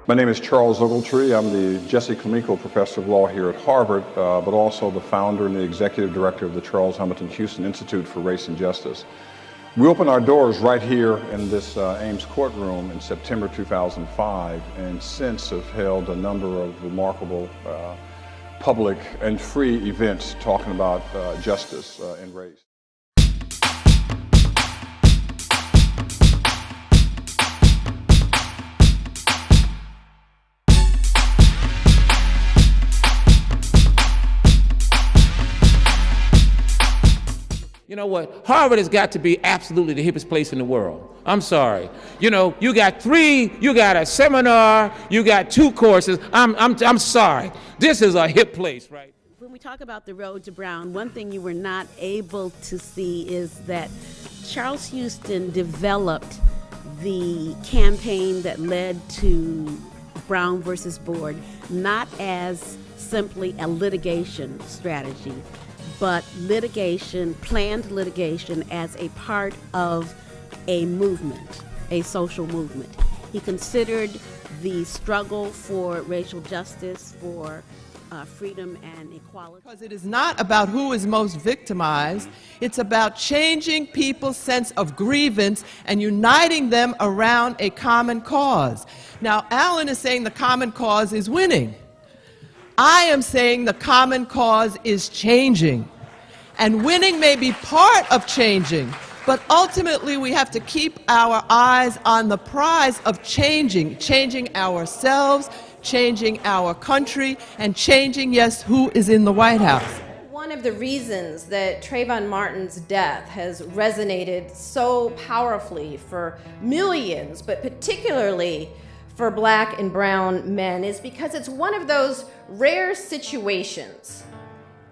My name is Charles Ogletree. I'm the Jesse Clemico Professor of Law here at Harvard, but also the founder and the executive director of the Charles Hamilton Houston Institute for Race and Justice. We opened our doors right here in this Ames courtroom in September 2005, and since have held a number of remarkable public and free events talking about justice and race. You know what? Harvard has got to be absolutely the hippest place in the world. I'm sorry. You know, you got a seminar, you got 2 courses. I'm sorry. This is a hip place, right? When we talk about the road to Brown, one thing you were not able to see is that Charles Houston developed the campaign that led to Brown versus Board, not as simply a litigation strategy, but planned litigation as a part of a movement, a social movement. He considered the struggle for racial justice, for freedom and equality. Because it is not about who is most victimized, it's about changing people's sense of grievance and uniting them around a common cause. Now, Alan is saying the common cause is winning. I am saying the common cause is changing. And winning may be part of changing, but ultimately we have to keep our eyes on the prize of changing ourselves, changing our country, and changing, yes, who is in the White House. One of the reasons that Trayvon Martin's death has resonated so powerfully for millions, but particularly for Black and brown men, is because it's one of those rare situations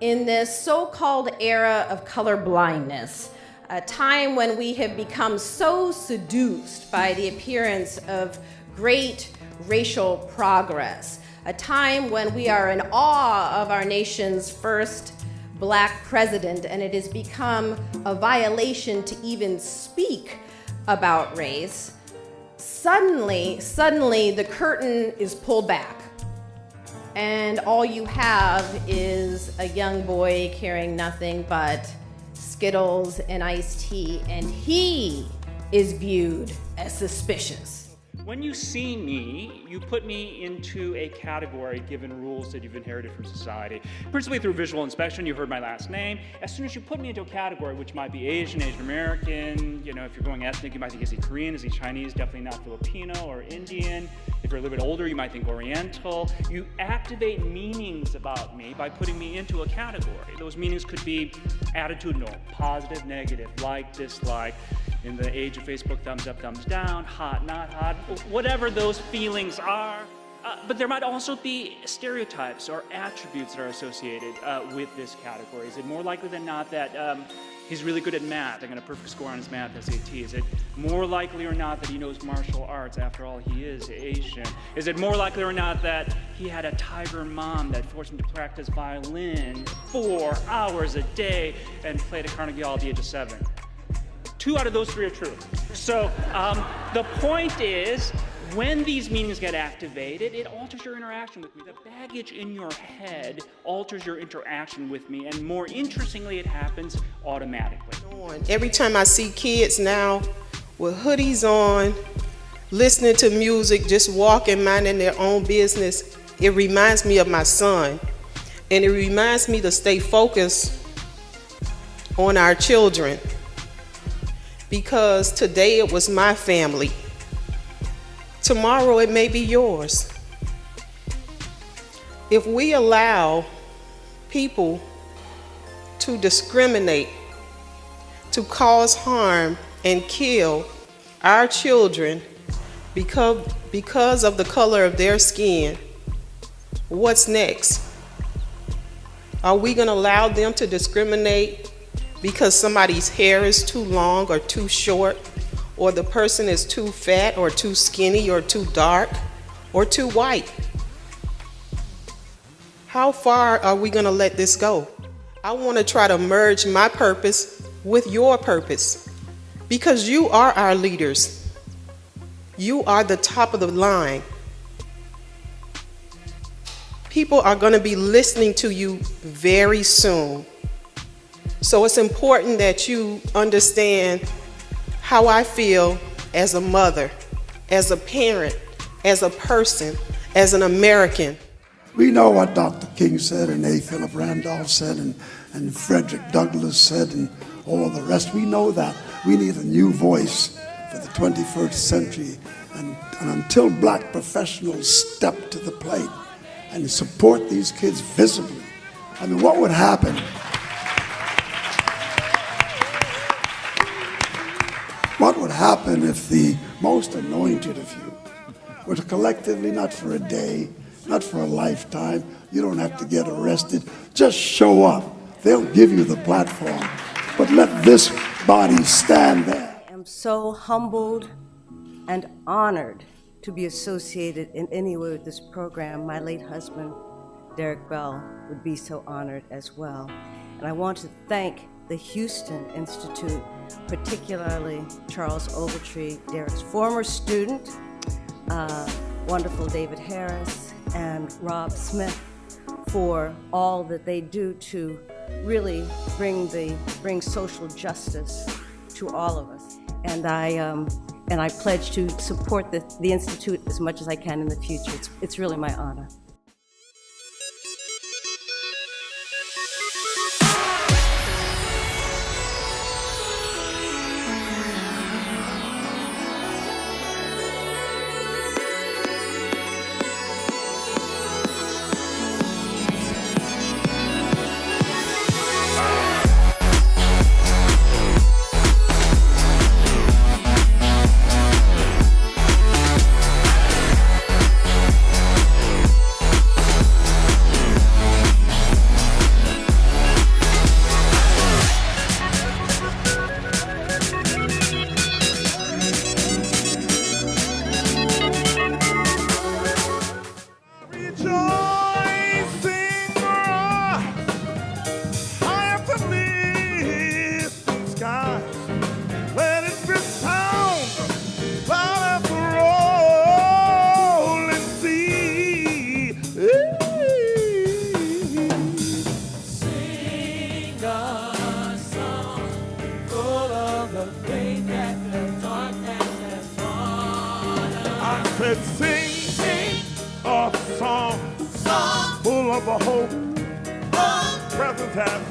in this so-called era of color blindness, a time when we have become so seduced by the appearance of great racial progress, a time when we are in awe of our nation's first Black president, and it has become a violation to even speak about race. Suddenly, the curtain is pulled back, and all you have is a young boy carrying nothing but Skittles and iced tea, and he is viewed as suspicious. When you see me, you put me into a category given rules that you've inherited from society. Principally through visual inspection, you heard my last name. As soon as you put me into a category, which might be Asian, Asian American, you know, if you're going ethnic, you might think, is he Korean, is he Chinese, definitely not Filipino or Indian. If you're a little bit older, you might think Oriental. You activate meanings about me by putting me into a category. Those meanings could be attitudinal, positive, negative, like, dislike. In the age of Facebook, thumbs up, thumbs down, hot, not hot, whatever those feelings are. But there might also be stereotypes or attributes that are associated with this category. Is it more likely than not that he's really good at math? I got a perfect score on his math SAT. Is it more likely or not that he knows martial arts? After all, he is Asian. Is it more likely or not that he had a tiger mom that forced him to practice violin 4 hours a day and played at Carnegie Hall at the age of 7? 2 out of those 3 are true. So the point is, when these meanings get activated, it alters your interaction with me. The baggage in your head alters your interaction with me, and more interestingly, it happens automatically. Every time I see kids now with hoodies on, listening to music, just walking, minding their own business, it reminds me of my son. And it reminds me to stay focused on our children. Because today it was my family. Tomorrow it may be yours. If we allow people to discriminate, to cause harm and kill our children because of the color of their skin, what's next? Are we going to allow them to discriminate because somebody's hair is too long or too short, or the person is too fat or too skinny or too dark or too white? How far are we going to let this go? I want to try to merge my purpose with your purpose, because you are our leaders. You are the top of the line. people are going to be listening to you very soon. So it's important that you understand how I feel as a mother, as a parent, as a person, as an American. We know what Dr. King said, and A. Philip Randolph said, and Frederick Douglass said, and all the rest. We know that. We need a new voice for the 21st century. And until black professionals step to the plate and support these kids visibly, I mean, what would happen? What would happen if the most anointed of you were to collectively, not for a day, not for a lifetime, you don't have to get arrested, just show up. They'll give you the platform, but let this body stand there. I am so humbled and honored to be associated in any way with this program. My late husband, Derek Bell, would be so honored as well. And I want to thank the Houston Institute, particularly Charles Ogletree, Derek's former student, wonderful David Harris, and Rob Smith, for all that they do to really bring social justice to all of us. And I pledge to support the Institute as much as I can in the future. It's really my honor. Sing a song full of a hope, presence has